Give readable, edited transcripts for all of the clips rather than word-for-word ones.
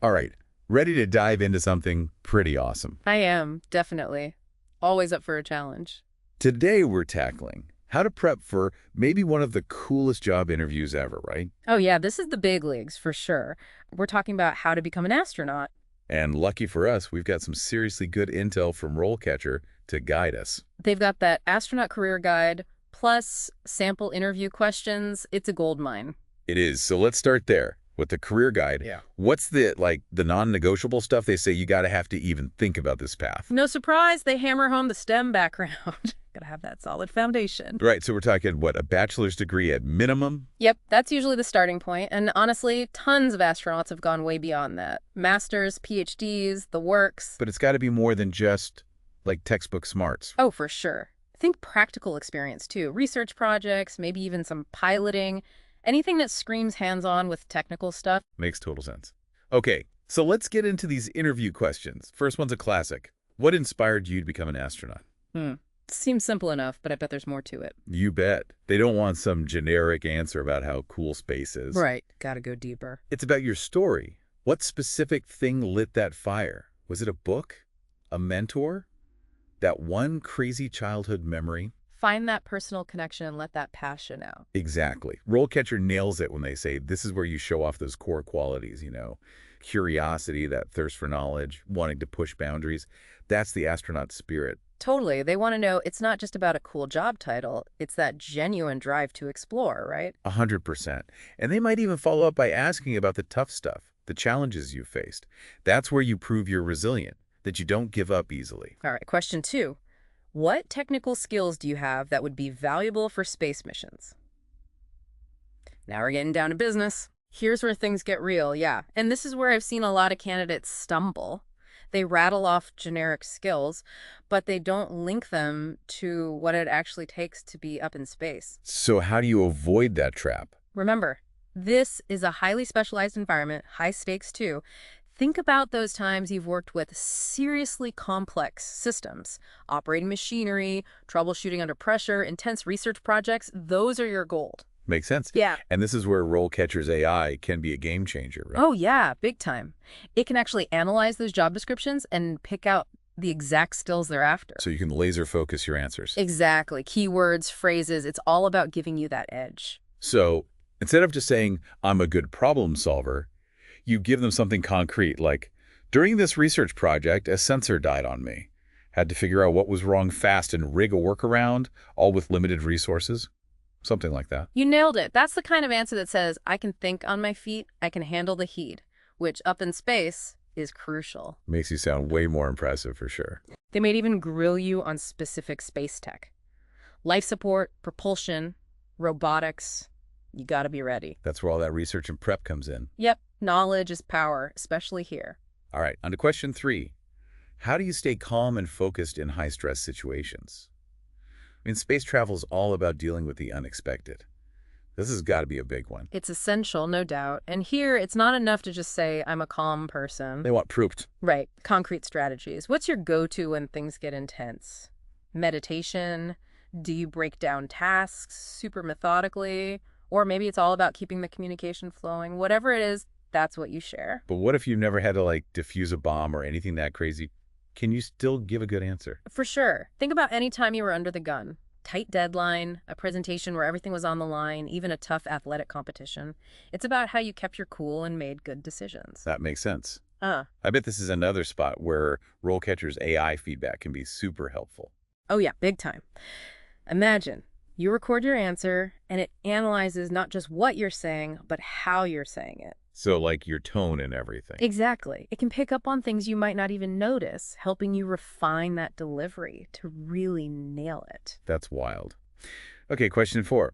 All right, ready to dive into something pretty awesome. I am, definitely. Always up for a challenge. Today we're tackling how to prep for maybe one of the coolest job interviews ever, right? Oh yeah, this is the big leagues for sure. We're talking about how to become an astronaut. And lucky for us, we've got some seriously good intel from RoleCatcher to guide us. They've got that astronaut career guide, plus sample interview questions. It's a gold mine. It is. So let's start there with the career guide. Yeah. What's the non-negotiable stuff they say you got to have to even think about this path? No surprise, they hammer home the STEM background. Gotta have that solid foundation. Right, so we're talking, what, a bachelor's degree at minimum? Yep, that's usually the starting point. And honestly, tons of astronauts have gone way beyond that. Masters, PhDs, the works. But it's got to be more than just, like, textbook smarts. Oh, for sure. Think practical experience, too. Research projects, maybe even some piloting. Anything that screams hands-on with technical stuff. Makes total sense. Okay, so let's get into these interview questions. First one's a classic. What inspired you to become an astronaut? Seems simple enough, but I bet there's more to it. You bet. They don't want some generic answer about how cool space is. Right. Gotta go deeper. It's about your story. What specific thing lit that fire? Was it a book? A mentor? That one crazy childhood memory? Find that personal connection and let that passion out. Exactly. RoleCatcher nails it when they say this is where you show off those core qualities, curiosity, that thirst for knowledge, wanting to push boundaries. That's the astronaut spirit. Totally. They want to know it's not just about a cool job title. It's that genuine drive to explore, right? 100%. And they might even follow up by asking about the tough stuff, the challenges you faced. That's where you prove you're resilient, that you don't give up easily. All right. Question 2. What technical skills do you have that would be valuable for space missions? Now we're getting down to business. Here's where things get real, yeah. And this is where I've seen a lot of candidates stumble. They rattle off generic skills, but they don't link them to what it actually takes to be up in space. So how do you avoid that trap? Remember, this is a highly specialized environment, high stakes too. Think about those times you've worked with seriously complex systems, operating machinery, troubleshooting under pressure, intense research projects. Those are your gold. Makes sense. Yeah. And this is where RoleCatcher's AI can be a game changer, right? Oh, yeah, big time. It can actually analyze those job descriptions and pick out the exact skills they're after. So you can laser focus your answers. Exactly. Keywords, phrases, it's all about giving you that edge. So instead of just saying, I'm a good problem solver, you give them something concrete, like, during this research project, a sensor died on me. Had to figure out what was wrong fast and rig a workaround, all with limited resources. Something like that. You nailed it. That's the kind of answer that says, I can think on my feet, I can handle the heat, which up in space is crucial. Makes you sound way more impressive for sure. They might even grill you on specific space tech. Life support, propulsion, robotics. You gotta be ready. That's where all that research and prep comes in. Yep, knowledge is power, especially here. All right, on to question 3. How do you stay calm and focused in high-stress situations? I mean, space travel is all about dealing with the unexpected. This has got to be a big one. It's essential, no doubt. And here, it's not enough to just say, I'm a calm person. They want proof. Right. Concrete strategies. What's your go-to when things get intense? Meditation? Do you break down tasks super methodically? Or maybe it's all about keeping the communication flowing. Whatever it is, that's what you share. But what if you've never had to, defuse a bomb or anything that crazy? Can you still give a good answer? For sure. Think about any time you were under the gun. Tight deadline, a presentation where everything was on the line, even a tough athletic competition. It's about how you kept your cool and made good decisions. That makes sense. I bet this is another spot where RoleCatcher's AI feedback can be super helpful. Oh yeah, big time. Imagine you record your answer and it analyzes not just what you're saying, but how you're saying it. So your tone and everything. Exactly. It can pick up on things you might not even notice, helping you refine that delivery to really nail it. That's wild. Okay, question 4.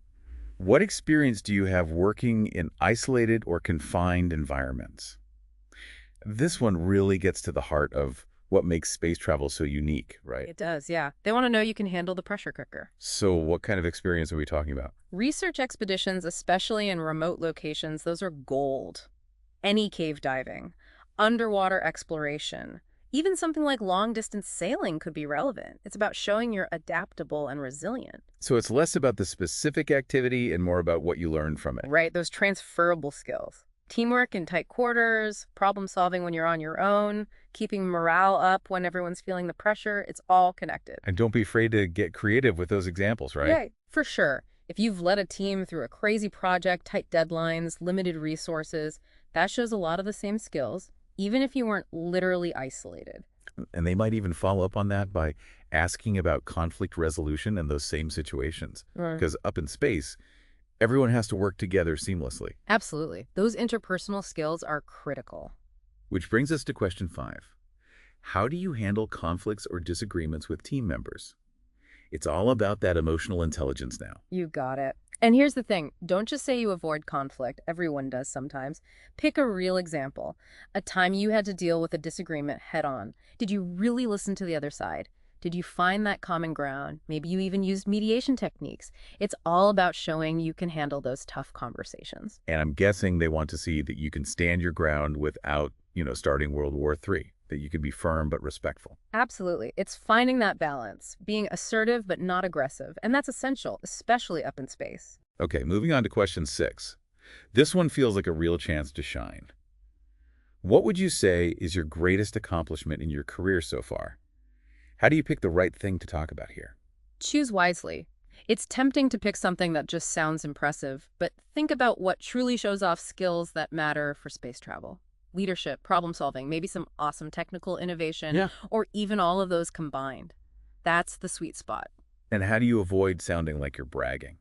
What experience do you have working in isolated or confined environments? This one really gets to the heart of what makes space travel so unique, right? It does, yeah. They want to know you can handle the pressure cooker. So what kind of experience are we talking about? Research expeditions, especially in remote locations, those are gold. Any cave diving, underwater exploration, even something like long-distance sailing could be relevant. It's about showing you're adaptable and resilient. So it's less about the specific activity and more about what you learn from it. Right, those transferable skills. Teamwork in tight quarters, problem solving when you're on your own, keeping morale up when everyone's feeling the pressure, it's all connected. And don't be afraid to get creative with those examples, right? Yeah, for sure. If you've led a team through a crazy project, tight deadlines, limited resources, that shows a lot of the same skills, even if you weren't literally isolated. And they might even follow up on that by asking about conflict resolution in those same situations. Right. Because up in space, everyone has to work together seamlessly. Absolutely. Those interpersonal skills are critical. Which brings us to question 5. How do you handle conflicts or disagreements with team members? It's all about that emotional intelligence now. You got it. And here's the thing. Don't just say you avoid conflict. Everyone does sometimes. Pick a real example. A time you had to deal with a disagreement head on. Did you really listen to the other side? Did you find that common ground? Maybe you even used mediation techniques. It's all about showing you can handle those tough conversations. And I'm guessing they want to see that you can stand your ground without, starting World War III, that you can be firm but respectful. Absolutely. It's finding that balance, being assertive but not aggressive. And that's essential, especially up in space. Okay, moving on to question 6. This one feels like a real chance to shine. What would you say is your greatest accomplishment in your career so far? How do you pick the right thing to talk about here? Choose wisely. It's tempting to pick something that just sounds impressive, but think about what truly shows off skills that matter for space travel. Leadership, problem solving, maybe some awesome technical innovation, Yeah. or even all of those combined. That's the sweet spot. And how do you avoid sounding like you're bragging?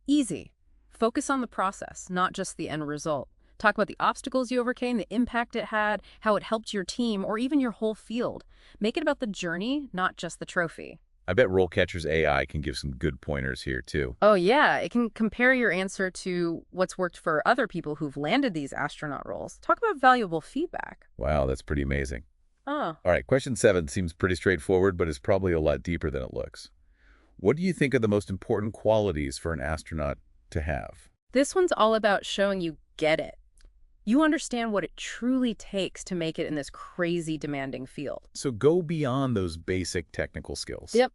Easy. Focus on the process, not just the end result. Talk about the obstacles you overcame, the impact it had, how it helped your team, or even your whole field. Make it about the journey, not just the trophy. I bet RoleCatcher's AI can give some good pointers here, too. Oh, yeah. It can compare your answer to what's worked for other people who've landed these astronaut roles. Talk about valuable feedback. Wow, that's pretty amazing. Oh. All right, question 7 seems pretty straightforward, but is probably a lot deeper than it looks. What do you think are the most important qualities for an astronaut to have? This one's all about showing you get it. You understand what it truly takes to make it in this crazy demanding field. So go beyond those basic technical skills. Yep.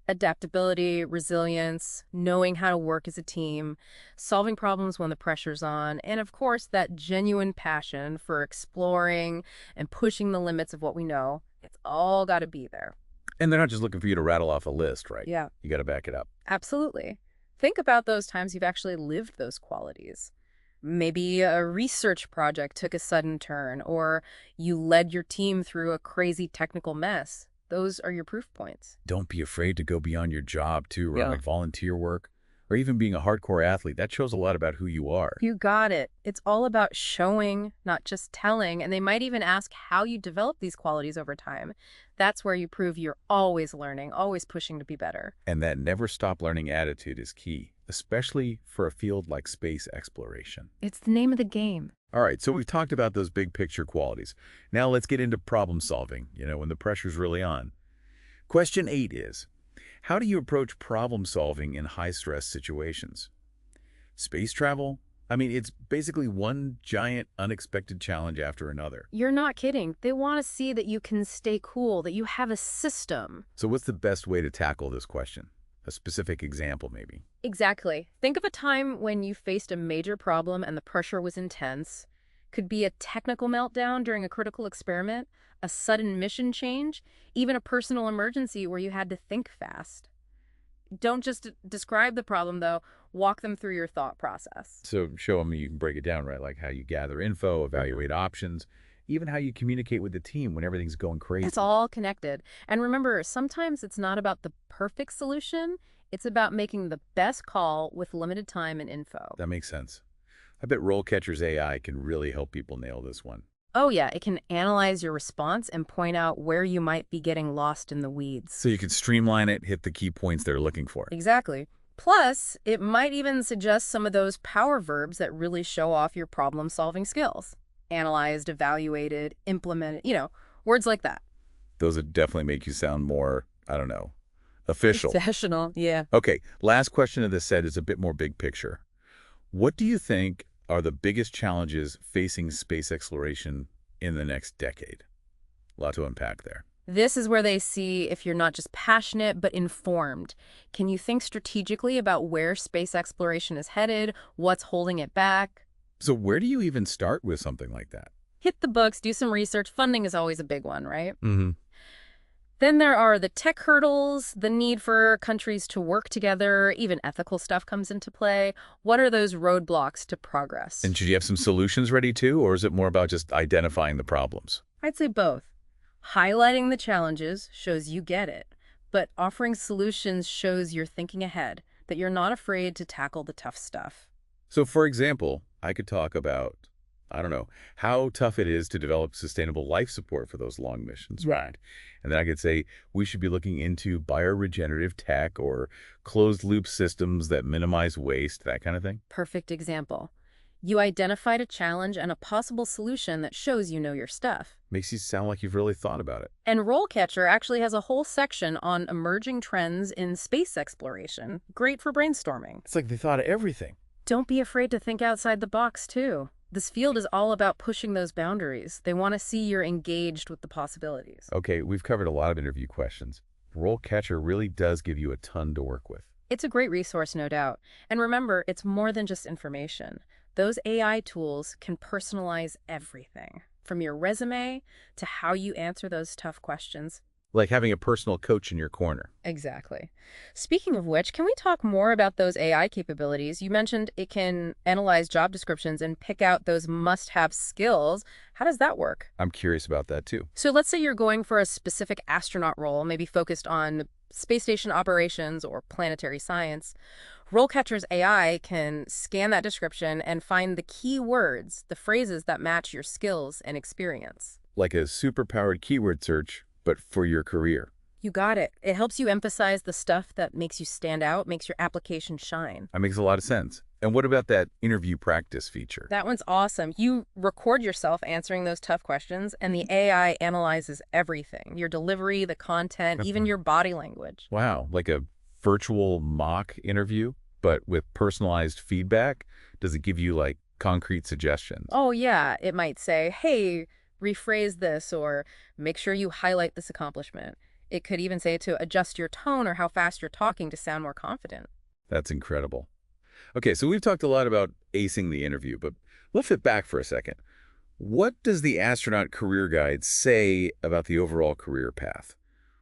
Adaptability, resilience, knowing how to work as a team, solving problems when the pressure's on, and of course, that genuine passion for exploring and pushing the limits of what we know. It's all got to be there. And they're not just looking for you to rattle off a list, right? Yeah. You got to back it up. Absolutely. Think about those times you've actually lived those qualities. Maybe a research project took a sudden turn, or you led your team through a crazy technical mess. Those are your proof points. Don't be afraid to go beyond your job, too, right? Yeah. Like volunteer work, or even being a hardcore athlete. That shows a lot about who you are. You got it. It's all about showing, not just telling, and they might even ask how you develop these qualities over time. That's where you prove you're always learning, always pushing to be better. And that never stop learning attitude is key, especially for a field like space exploration. It's the name of the game. All right, so we've talked about those big picture qualities. Now let's get into problem solving, when the pressure's really on. Question 8 is, how do you approach problem solving in high-stress situations? Space travel? I mean, it's basically one giant unexpected challenge after another. You're not kidding. They want to see that you can stay cool, that you have a system. So what's the best way to tackle this question? A specific example, maybe? Exactly. Think of a time when you faced a major problem and the pressure was intense. Could be a technical meltdown during a critical experiment, a sudden mission change, even a personal emergency where you had to think fast. Don't just describe the problem, though. Walk them through your thought process. So show them you can break it down, right? Like how you gather info, evaluate options, even how you communicate with the team when everything's going crazy. It's all connected. And remember, sometimes it's not about the perfect solution. It's about making the best call with limited time and info. That makes sense. I bet RoleCatcher's AI can really help people nail this one. Oh, yeah. It can analyze your response and point out where you might be getting lost in the weeds. So you can streamline it, hit the key points they're looking for. Exactly. Plus, it might even suggest some of those power verbs that really show off your problem-solving skills. Analyzed, evaluated, implemented, words like that. Those would definitely make you sound more, I don't know, official. Professional, yeah. Okay, last question of this set is a bit more big picture. What do you think are the biggest challenges facing space exploration in the next decade? A lot to unpack there. This is where they see if you're not just passionate, but informed. Can you think strategically about where space exploration is headed, what's holding it back? So where do you even start with something like that? Hit the books, do some research. Funding is always a big one, right? Mm-hmm. Then there are the tech hurdles, the need for countries to work together, even ethical stuff comes into play. What are those roadblocks to progress? And should you have some solutions ready too, or is it more about just identifying the problems? I'd say both. Highlighting the challenges shows you get it, but offering solutions shows you're thinking ahead, that you're not afraid to tackle the tough stuff. So for example, I could talk about, I don't know, how tough it is to develop sustainable life support for those long missions. Right. And then I could say we should be looking into bioregenerative tech or closed loop systems that minimize waste, that kind of thing. Perfect example. You identified a challenge and a possible solution that shows you know your stuff. Makes you sound like you've really thought about it. And RoleCatcher actually has a whole section on emerging trends in space exploration. Great for brainstorming. It's like they thought of everything. Don't be afraid to think outside the box, too. This field is all about pushing those boundaries. They want to see you're engaged with the possibilities. Okay, we've covered a lot of interview questions. RoleCatcher really does give you a ton to work with. It's a great resource, no doubt. And remember, it's more than just information. Those AI tools can personalize everything, from your resume to how you answer those tough questions. Like having a personal coach in your corner. Exactly. Speaking of which, can we talk more about those AI capabilities? You mentioned it can analyze job descriptions and pick out those must-have skills. How does that work? I'm curious about that too. So let's say you're going for a specific astronaut role, maybe focused on space station operations or planetary science. RoleCatcher's AI can scan that description and find the key words, the phrases that match your skills and experience. Like a superpowered keyword search, but for your career. You got it. It helps you emphasize the stuff that makes you stand out, makes your application shine. That makes a lot of sense. And what about that interview practice feature? That one's awesome. You record yourself answering those tough questions, and the AI analyzes everything. Your delivery, the content, even your body language. Wow, like a virtual mock interview, but with personalized feedback? Does it give you like concrete suggestions? Oh, yeah. It might say, hey, rephrase this, or make sure you highlight this accomplishment. It could even say to adjust your tone or how fast you're talking to sound more confident. That's incredible. Okay, so we've talked a lot about acing the interview, but let's flip back for a second. What does the Astronaut Career Guide say about the overall career path?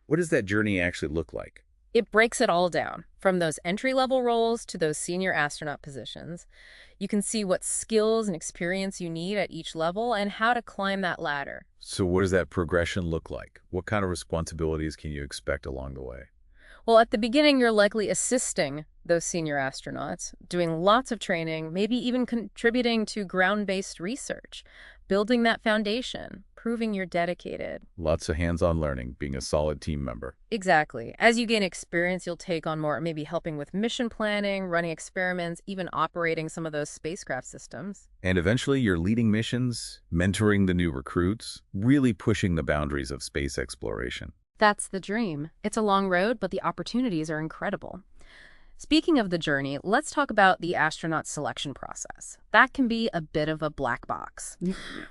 What does that journey actually look like? It breaks it all down, from those entry-level roles to those senior astronaut positions. You can see what skills and experience you need at each level and how to climb that ladder. So what does that progression look like? What kind of responsibilities can you expect along the way? Well, at the beginning, you're likely assisting those senior astronauts, doing lots of training, maybe even contributing to ground-based research, building that foundation, proving you're dedicated. Lots of hands-on learning, being a solid team member. Exactly. As you gain experience, you'll take on more, maybe helping with mission planning, running experiments, even operating some of those spacecraft systems. And eventually you're leading missions, mentoring the new recruits, really pushing the boundaries of space exploration. That's the dream. It's a long road, but the opportunities are incredible. Speaking of the journey, let's talk about the astronaut selection process. That can be a bit of a black box.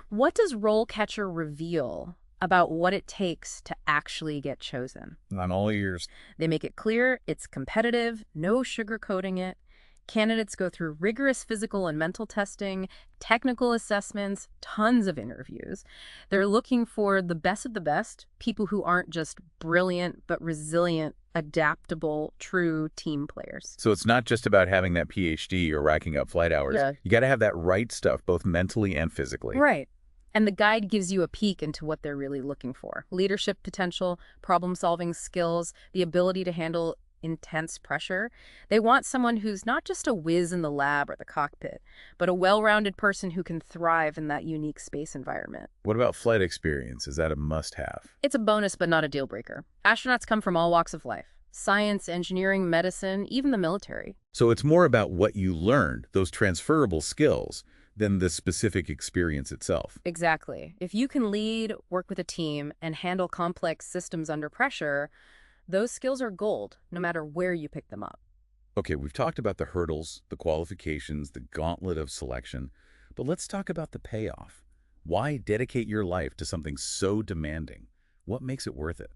What does RoleCatcher reveal about what it takes to actually get chosen? I'm all ears. They make it clear it's competitive, no sugarcoating it. Candidates go through rigorous physical and mental testing, technical assessments, tons of interviews. They're looking for the best of the best, people who aren't just brilliant, but resilient, adaptable, true team players. So it's not just about having that PhD or racking up flight hours. Yeah. You got to have that right stuff, both mentally and physically. Right. And the guide gives you a peek into what they're really looking for. Leadership potential, problem-solving skills, the ability to handle intense pressure. They want someone who's not just a whiz in the lab or the cockpit, but a well-rounded person who can thrive in that unique space environment. What about flight experience? Is that a must-have? It's a bonus, but not a deal breaker. Astronauts come from all walks of life. Science, engineering, medicine, even the military. So it's more about what you learned, those transferable skills, than the specific experience itself. Exactly. If you can lead, work with a team, and handle complex systems under pressure, those skills are gold, no matter where you pick them up. Okay, we've talked about the hurdles, the qualifications, the gauntlet of selection, but let's talk about the payoff. Why dedicate your life to something so demanding? What makes it worth it?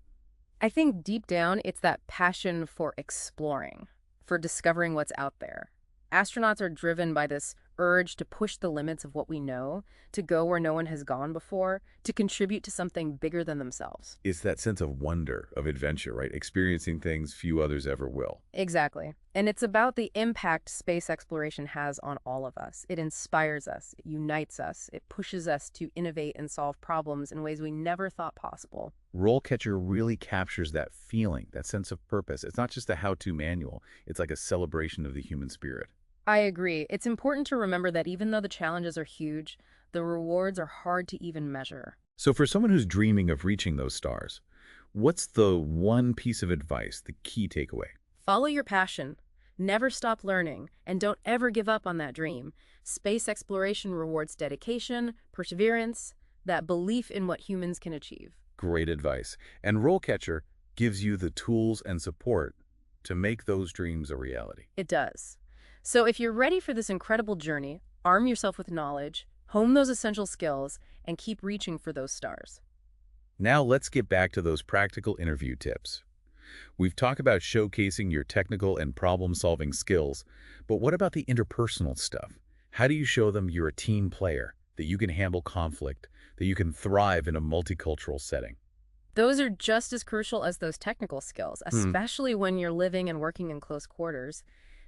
I think deep down, it's that passion for exploring, for discovering what's out there. Astronauts are driven by this urge to push the limits of what we know, to go where no one has gone before, to contribute to something bigger than themselves. It's that sense of wonder, of adventure, right? Experiencing things few others ever will. Exactly. And it's about the impact space exploration has on all of us. It inspires us, it unites us, it pushes us to innovate and solve problems in ways we never thought possible. RoleCatcher really captures that feeling, that sense of purpose. It's not just a how-to manual. It's like a celebration of the human spirit. I agree. It's important to remember that even though the challenges are huge, the rewards are hard to even measure. So for someone who's dreaming of reaching those stars, what's the one piece of advice, the key takeaway? Follow your passion. Never stop learning, and don't ever give up on that dream. Space exploration rewards dedication, perseverance, that belief in what humans can achieve. Great advice. And RoleCatcher gives you the tools and support to make those dreams a reality. It does. So if you're ready for this incredible journey, arm yourself with knowledge, hone those essential skills, and keep reaching for those stars. Now let's get back to those practical interview tips. We've talked about showcasing your technical and problem-solving skills, but what about the interpersonal stuff? How do you show them you're a team player, that you can handle conflict, that you can thrive in a multicultural setting? Those are just as crucial as those technical skills, especially when you're living and working in close quarters.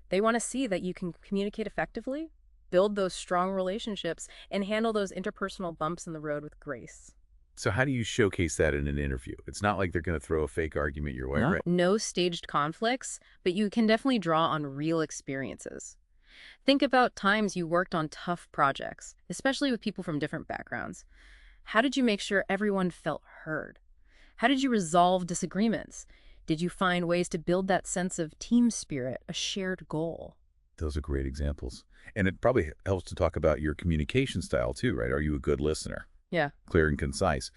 They want to see that you can communicate effectively, build those strong relationships, and handle those interpersonal bumps in the road with grace. So how do you showcase that in an interview? It's not like they're going to throw a fake argument your way, right? No staged conflicts, but you can definitely draw on real experiences. Think about times you worked on tough projects, especially with people from different backgrounds. How did you make sure everyone felt heard? How did you resolve disagreements? Did you find ways to build that sense of team spirit, a shared goal? Those are great examples. And it probably helps to talk about your communication style too, right? Are you a good listener? Yeah. Clear and concise.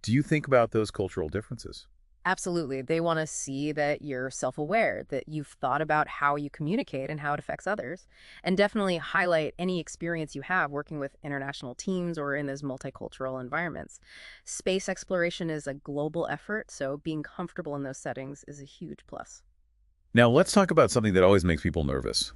Do you think about those cultural differences? Absolutely. They want to see that you're self-aware, that you've thought about how you communicate and how it affects others, and definitely highlight any experience you have working with international teams or in those multicultural environments. Space exploration is a global effort, so being comfortable in those settings is a huge plus. Now let's talk about something that always makes people nervous.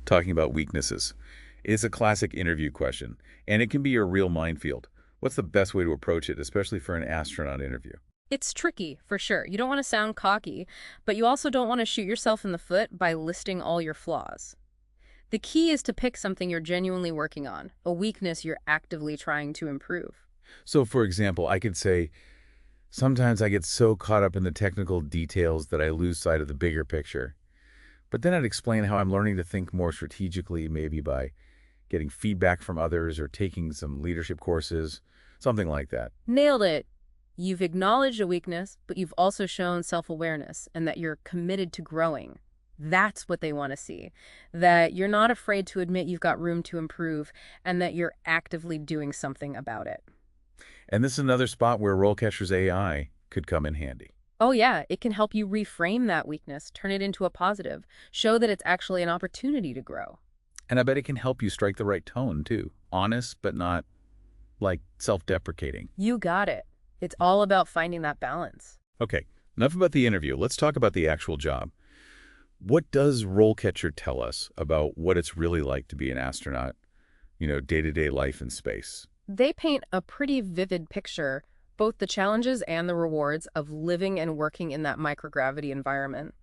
Talking about weaknesses. It's a classic interview question, and it can be a real minefield. What's the best way to approach it, especially for an astronaut interview? It's tricky, for sure. You don't want to sound cocky, but you also don't want to shoot yourself in the foot by listing all your flaws. The key is to pick something you're genuinely working on, a weakness you're actively trying to improve. So, for example, I could say, sometimes I get so caught up in the technical details that I lose sight of the bigger picture. But then I'd explain how I'm learning to think more strategically, maybe by getting feedback from others or taking some leadership courses, something like that. Nailed it. You've acknowledged a weakness, but you've also shown self-awareness and that you're committed to growing. That's what they want to see, that you're not afraid to admit you've got room to improve and that you're actively doing something about it. And this is another spot where RoleCatcher's AI could come in handy. Oh yeah, it can help you reframe that weakness, turn it into a positive, show that it's actually an opportunity to grow. And I bet it can help you strike the right tone, too. Honest, but not, like, self-deprecating. You got it. It's all about finding that balance. Okay, enough about the interview. Let's talk about the actual job. What does RoleCatcher tell us about what it's really like to be an astronaut, day-to-day life in space? They paint a pretty vivid picture, both the challenges and the rewards of living and working in that microgravity environment.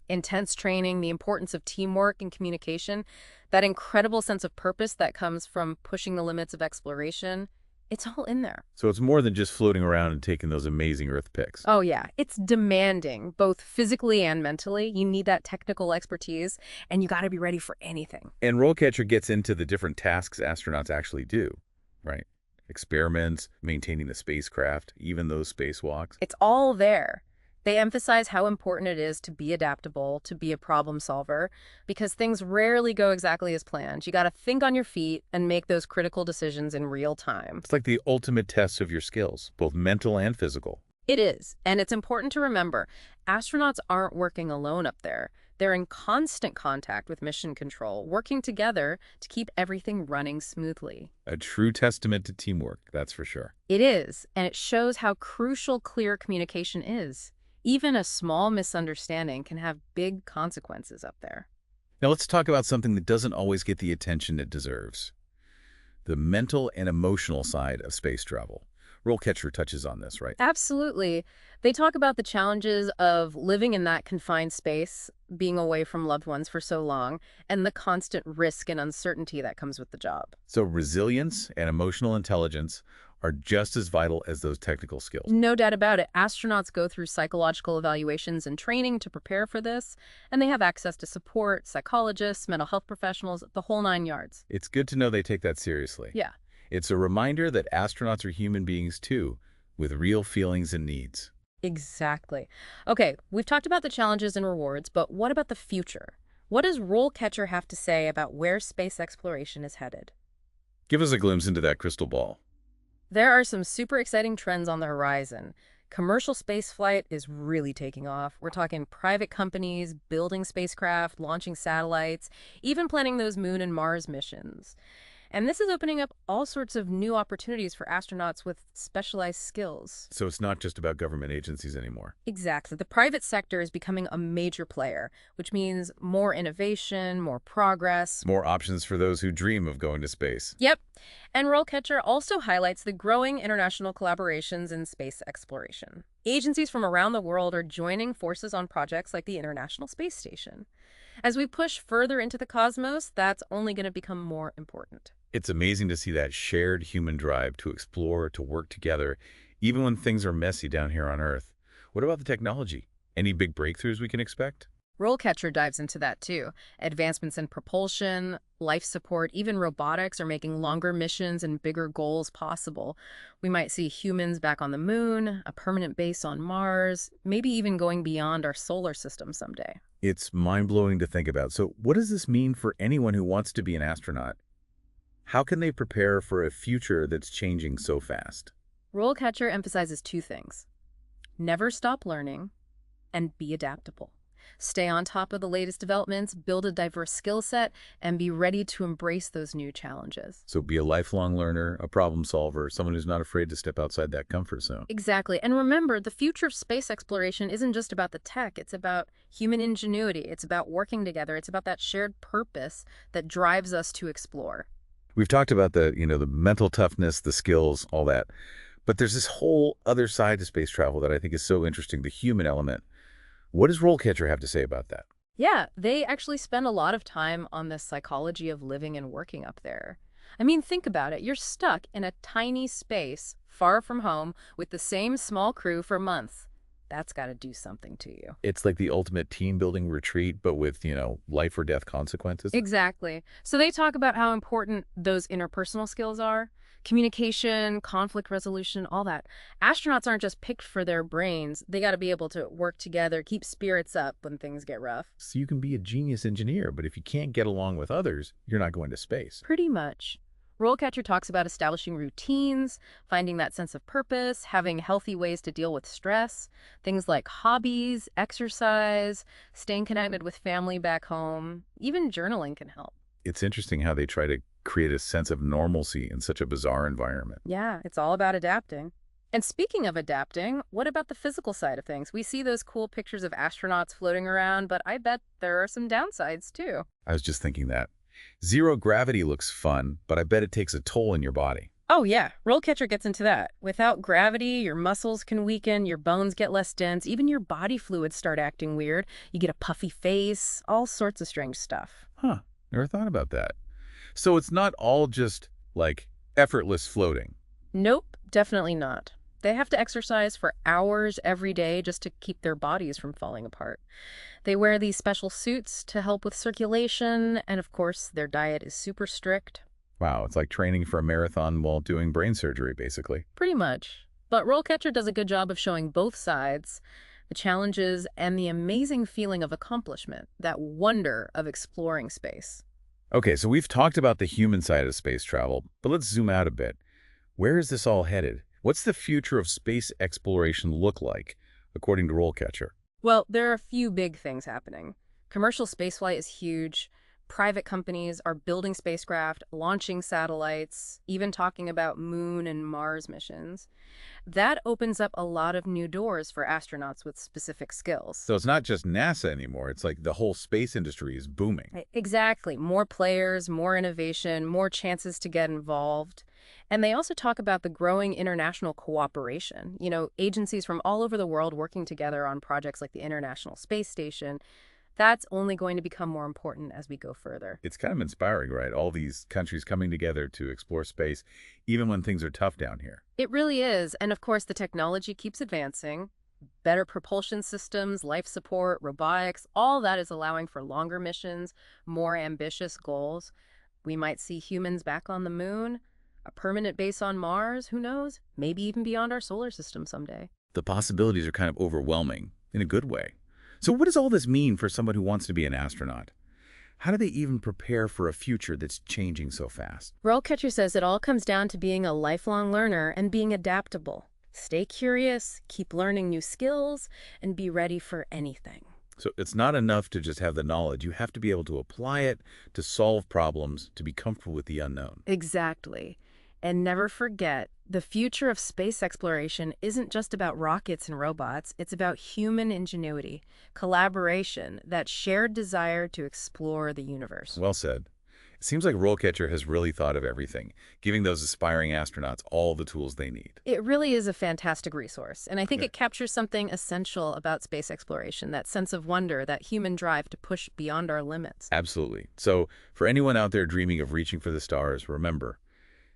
Intense training, the importance of teamwork and communication, that incredible sense of purpose that comes from pushing the limits of exploration. It's all in there. So it's more than just floating around and taking those amazing Earth pics. Oh yeah, it's demanding, both physically and mentally. You need that technical expertise, and you got to be ready for anything. And RoleCatcher gets into the different tasks astronauts actually do, right? Experiments, maintaining the spacecraft, even those spacewalks. It's all there. They emphasize how important it is to be adaptable, to be a problem solver, because things rarely go exactly as planned. You got to think on your feet and make those critical decisions in real time. It's like the ultimate test of your skills, both mental and physical. It is, and it's important to remember, astronauts aren't working alone up there. They're in constant contact with mission control, working together to keep everything running smoothly. A true testament to teamwork, that's for sure. It is, and it shows how crucial clear communication is. Even a small misunderstanding can have big consequences up there. Now let's talk about something that doesn't always get the attention it deserves. The mental and emotional side of space travel. RoleCatcher touches on this, right? Absolutely. They talk about the challenges of living in that confined space, being away from loved ones for so long, and the constant risk and uncertainty that comes with the job. So resilience and emotional intelligence are just as vital as those technical skills. No doubt about it. Astronauts go through psychological evaluations and training to prepare for this, and they have access to support, psychologists, mental health professionals, the whole nine yards. It's good to know they take that seriously. Yeah. It's a reminder that astronauts are human beings too, with real feelings and needs. Exactly. Okay, we've talked about the challenges and rewards, but what about the future? What does RoleCatcher have to say about where space exploration is headed? Give us a glimpse into that crystal ball. There are some super exciting trends on the horizon. Commercial spaceflight is really taking off. We're talking private companies building spacecraft, launching satellites, even planning those moon and Mars missions. And this is opening up all sorts of new opportunities for astronauts with specialized skills. So it's not just about government agencies anymore. Exactly. The private sector is becoming a major player, which means more innovation, more progress. More options for those who dream of going to space. Yep. And RoleCatcher also highlights the growing international collaborations in space exploration. Agencies from around the world are joining forces on projects like the International Space Station. As we push further into the cosmos, that's only going to become more important. It's amazing to see that shared human drive to explore, to work together, even when things are messy down here on Earth. What about the technology? Any big breakthroughs we can expect? RoleCatcher dives into that too. Advancements in propulsion, life support, even robotics are making longer missions and bigger goals possible. We might see humans back on the moon, a permanent base on Mars, maybe even going beyond our solar system someday. It's mind-blowing to think about. So what does this mean for anyone who wants to be an astronaut? How can they prepare for a future that's changing so fast? RoleCatcher emphasizes two things: never stop learning and be adaptable. Stay on top of the latest developments, build a diverse skill set, and be ready to embrace those new challenges. So be a lifelong learner, a problem solver, someone who's not afraid to step outside that comfort zone. Exactly. And remember, the future of space exploration isn't just about the tech. It's about human ingenuity. It's about working together. It's about that shared purpose that drives us to explore. We've talked about the mental toughness, the skills, all that. But there's this whole other side to space travel that I think is so interesting, the human element. What does RoleCatcher have to say about that? Yeah, they actually spend a lot of time on the psychology of living and working up there. I mean, think about it. You're stuck in a tiny space, far from home, with the same small crew for months. That's got to do something to you. It's like the ultimate team-building retreat, but with, life or death consequences. Exactly. So they talk about how important those interpersonal skills are. Communication, conflict resolution, all that. Astronauts aren't just picked for their brains. They got to be able to work together, keep spirits up when things get rough. So you can be a genius engineer, but if you can't get along with others, you're not going to space. Pretty much. RoleCatcher talks about establishing routines, finding that sense of purpose, having healthy ways to deal with stress, things like hobbies, exercise, staying connected with family back home. Even journaling can help. It's interesting how they try to create a sense of normalcy in such a bizarre environment. Yeah, it's all about adapting. And speaking of adapting, what about the physical side of things? We see those cool pictures of astronauts floating around, but I bet there are some downsides too. I was just thinking that. Zero gravity looks fun, but I bet it takes a toll on your body. Oh yeah, RoleCatcher gets into that. Without gravity, your muscles can weaken, your bones get less dense, even your body fluids start acting weird. You get a puffy face, all sorts of strange stuff. Huh, never thought about that. So it's not all just, like, effortless floating. Nope, definitely not. They have to exercise for hours every day just to keep their bodies from falling apart. They wear these special suits to help with circulation, and of course, their diet is super strict. Wow, it's like training for a marathon while doing brain surgery, basically. Pretty much. But RoleCatcher does a good job of showing both sides, the challenges and the amazing feeling of accomplishment, that wonder of exploring space. Okay, so we've talked about the human side of space travel, but let's zoom out a bit. Where is this all headed? What's the future of space exploration look like, according to RoleCatcher? Well, there are a few big things happening. Commercial spaceflight is huge. Private companies are building spacecraft, launching satellites, even talking about moon and Mars missions. That opens up a lot of new doors for astronauts with specific skills. So it's not just NASA anymore. It's like the whole space industry is booming. Exactly. More players, more innovation, more chances to get involved. And they also talk about the growing international cooperation. Agencies from all over the world working together on projects like the International Space Station. That's only going to become more important as we go further. It's kind of inspiring, right? All these countries coming together to explore space, even when things are tough down here. It really is. And of course, the technology keeps advancing. Better propulsion systems, life support, robotics, all that is allowing for longer missions, more ambitious goals. We might see humans back on the moon, a permanent base on Mars, who knows? Maybe even beyond our solar system someday. The possibilities are kind of overwhelming in a good way. So what does all this mean for someone who wants to be an astronaut? How do they even prepare for a future that's changing so fast? RoleCatcher says it all comes down to being a lifelong learner and being adaptable. Stay curious, keep learning new skills, and be ready for anything. So it's not enough to just have the knowledge. You have to be able to apply it, to solve problems, to be comfortable with the unknown. Exactly. And never forget, the future of space exploration isn't just about rockets and robots. It's about human ingenuity, collaboration, that shared desire to explore the universe. Well said. It seems like RoleCatcher has really thought of everything, giving those aspiring astronauts all the tools they need. It really is a fantastic resource, and I think it captures something essential about space exploration, that sense of wonder, that human drive to push beyond our limits. Absolutely. So for anyone out there dreaming of reaching for the stars, remember,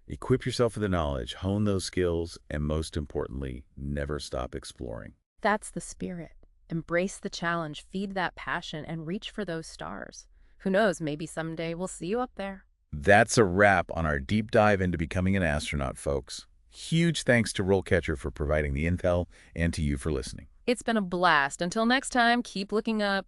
equip yourself with the knowledge, hone those skills, and most importantly, never stop exploring. That's the spirit. Embrace the challenge, feed that passion, and reach for those stars. Who knows, maybe someday we'll see you up there. That's a wrap on our deep dive into becoming an astronaut, folks. Huge thanks to RoleCatcher for providing the intel and to you for listening. It's been a blast. Until next time, keep looking up.